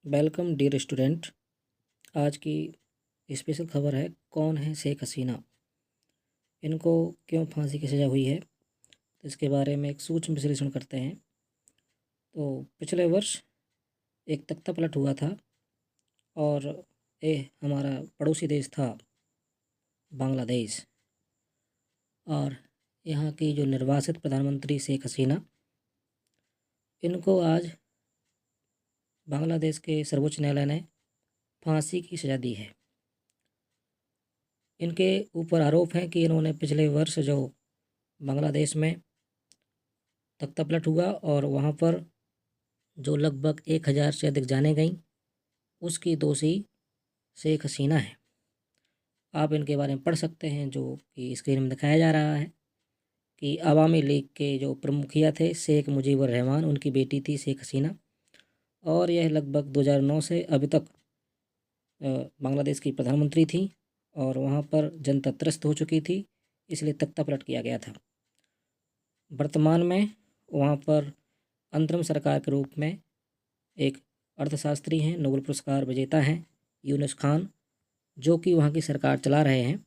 Welcome dear student. आज की special खबर है, कौन है शेख हसीना, इनको क्यों फांसी की सज़ा हुई है, तो इसके बारे में एक सूक्ष्म विश्लेषण करते हैं। तो पिछले वर्ष एक तख्ता पलट हुआ था और ये हमारा पड़ोसी देश था बांग्लादेश, और यहाँ की जो निर्वासित प्रधानमंत्री शेख हसीना, इनको आज बांग्लादेश के सर्वोच्च न्यायालय ने फांसी की सज़ा दी है। इनके ऊपर आरोप है कि इन्होंने पिछले वर्ष जो बांग्लादेश में तख्ता पलट हुआ और वहाँ पर जो लगभग 1000 से अधिक जानें गईं, उसकी दोषी शेख हसीना है। आप इनके बारे में पढ़ सकते हैं, जो कि स्क्रीन में दिखाया जा रहा है कि अवामी लीग के जो प्रमुखिया थे शेख मुजीबुर रहमान, उनकी बेटी थी शेख हसीना, और यह लगभग 2009 से अभी तक बांग्लादेश की प्रधानमंत्री थी और वहाँ पर जनता त्रस्त हो चुकी थी, इसलिए तख्ता पलट किया गया था। वर्तमान में वहाँ पर अंतरिम सरकार के रूप में एक अर्थशास्त्री हैं, नोबेल पुरस्कार विजेता हैं यूनुस खान, जो कि वहाँ की सरकार चला रहे हैं।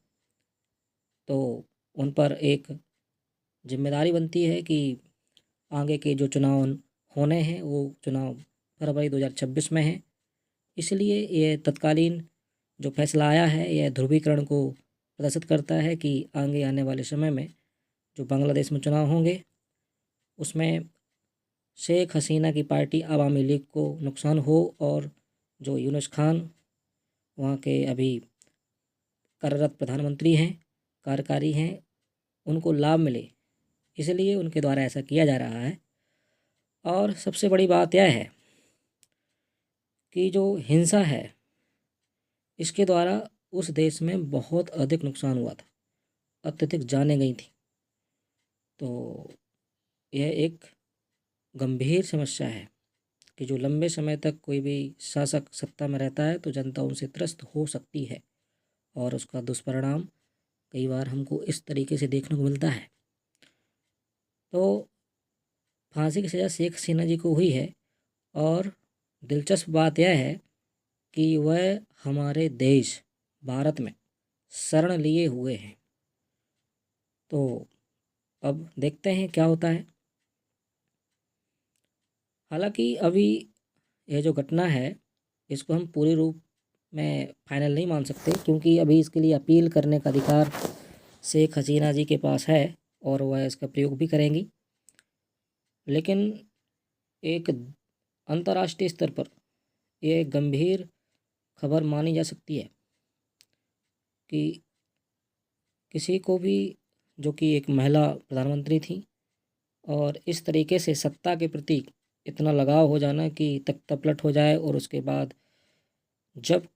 तो उन पर एक जिम्मेदारी बनती है कि आगे के जो चुनाव होने हैं वो चुनाव फरवरी 2026 में हैं। इसलिए ये तत्कालीन जो फैसला आया है, यह ध्रुवीकरण को प्रदर्शित करता है कि आगे आने वाले समय में जो बांग्लादेश में चुनाव होंगे उसमें शेख हसीना की पार्टी अवामी लीग को नुकसान हो और जो यूनुस खान वहाँ के अभी कार्यरत प्रधानमंत्री हैं, कार्यकारी हैं, उनको लाभ मिले, इसलिए उनके द्वारा ऐसा किया जा रहा है। और सबसे बड़ी बात यह है कि जो हिंसा है, इसके द्वारा उस देश में बहुत अधिक नुकसान हुआ था, अत्यधिक जानें गई थी। तो यह एक गंभीर समस्या है कि जो लंबे समय तक कोई भी शासक सत्ता में रहता है तो जनता उनसे त्रस्त हो सकती है, और उसका दुष्परिणाम कई बार हमको इस तरीके से देखने को मिलता है। तो फांसी की सज़ा शेख हसीना जी को हुई है, और दिलचस्प बात यह है कि वह हमारे देश भारत में शरण लिए हुए हैं। तो अब देखते हैं क्या होता है। हालांकि अभी यह जो घटना है, इसको हम पूरी रूप में फाइनल नहीं मान सकते, क्योंकि अभी इसके लिए अपील करने का अधिकार शेख हसीना जी के पास है और वह इसका प्रयोग भी करेंगी। लेकिन एक अंतर्राष्ट्रीय स्तर पर यह एक गंभीर खबर मानी जा सकती है कि किसी को भी, जो कि एक महिला प्रधानमंत्री थी, और इस तरीके से सत्ता के प्रति इतना लगाव हो जाना कि तख्ता पलट हो जाए, और उसके बाद जब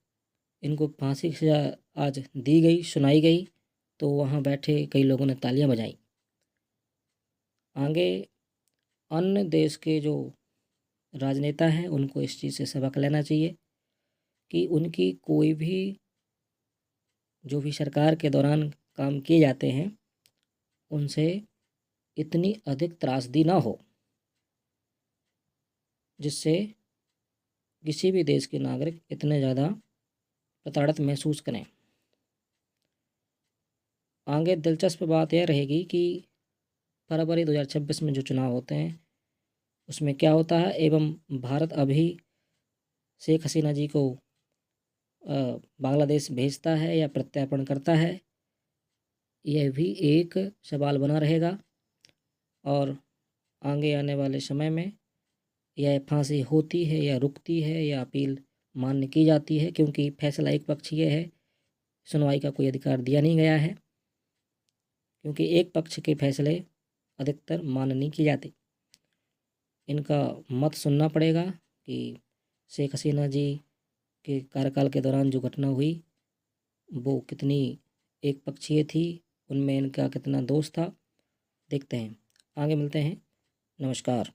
इनको फांसी की सज़ा आज दी गई, सुनाई गई, तो वहाँ बैठे कई लोगों ने तालियां बजाई। आगे अन्य देश के जो राजनेता हैं उनको इस चीज़ से सबक लेना चाहिए कि उनकी कोई भी जो भी सरकार के दौरान काम किए जाते हैं उनसे इतनी अधिक त्रासदी ना हो जिससे किसी भी देश के नागरिक इतने ज़्यादा प्रताड़ित महसूस करें। आगे दिलचस्प बात यह रहेगी कि फरवरी 2026 में जो चुनाव होते हैं उसमें क्या होता है, एवं भारत अभी शेख हसीना जी को बांग्लादेश भेजता है या प्रत्यार्पण करता है, यह भी एक सवाल बना रहेगा। और आगे आने वाले समय में यह फांसी होती है या रुकती है या अपील मान्य की जाती है, क्योंकि फैसला एक पक्षीय है, सुनवाई का कोई अधिकार दिया नहीं गया है, क्योंकि एक पक्ष के फैसले अधिकतर मान्य नहीं किए जाते। इनका मत सुनना पड़ेगा कि शेख हसीना जी के कार्यकाल के दौरान जो घटना हुई वो कितनी एक पक्षीय थी, उनमें इनका कितना दोष था। देखते हैं, आगे मिलते हैं। नमस्कार।